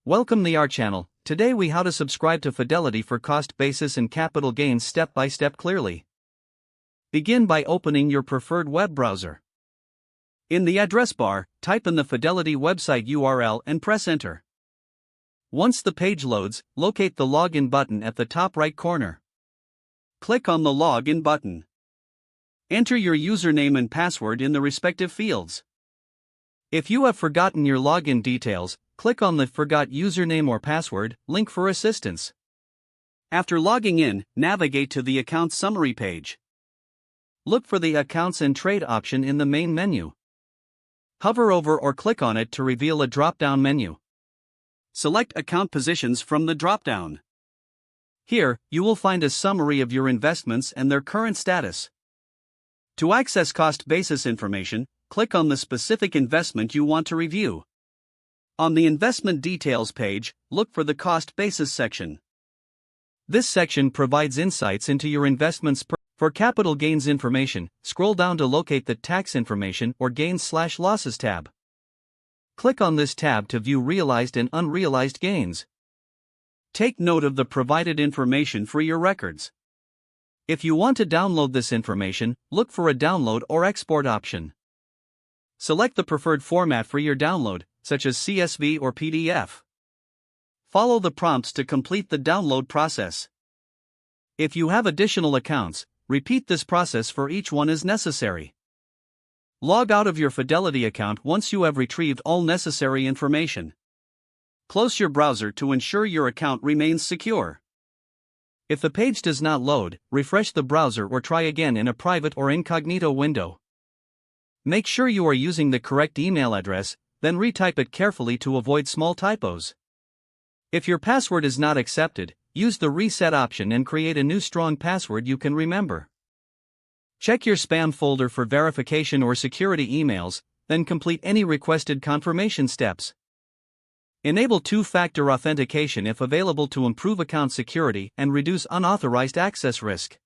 Welcome to our channel. Today we how to subscribe to Fidelity for cost basis and capital gains step by step clearly. Begin by opening your preferred web browser. In the address bar, type in the Fidelity website URL and press enter. Once the page loads, locate the login button at the top right corner. Click on the login button. Enter your username and password in the respective fields. If you have forgotten your login details, click on the Forgot Username or Password link for assistance. After logging in, navigate to the Account Summary page. Look for the Accounts and Trade option in the main menu. Hover over or click on it to reveal a drop-down menu. Select Account Positions from the drop-down. Here, you will find a summary of your investments and their current status. To access cost basis information, click on the specific investment you want to review. On the Investment Details page, look for the Cost Basis section. This section provides insights into your investments. For capital gains information, scroll down to locate the Tax Information or Gains/Losses tab. Click on this tab to view realized and unrealized gains. Take note of the provided information for your records. If you want to download this information, look for a Download or Export option. Select the preferred format for your download, such as CSV or PDF. Follow the prompts to complete the download process. If you have additional accounts, repeat this process for each one as necessary. Log out of your Fidelity account once you have retrieved all necessary information. Close your browser to ensure your account remains secure. If the page does not load, refresh the browser or try again in a private or incognito window. Make sure you are using the correct email address, then retype it carefully to avoid small typos. If your password is not accepted, use the reset option and create a new strong password you can remember. Check your spam folder for verification or security emails, then complete any requested confirmation steps. Enable two-factor authentication if available to improve account security and reduce unauthorized access risk.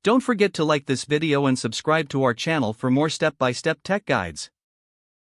Don't forget to like this video and subscribe to our channel for more step-by-step tech guides.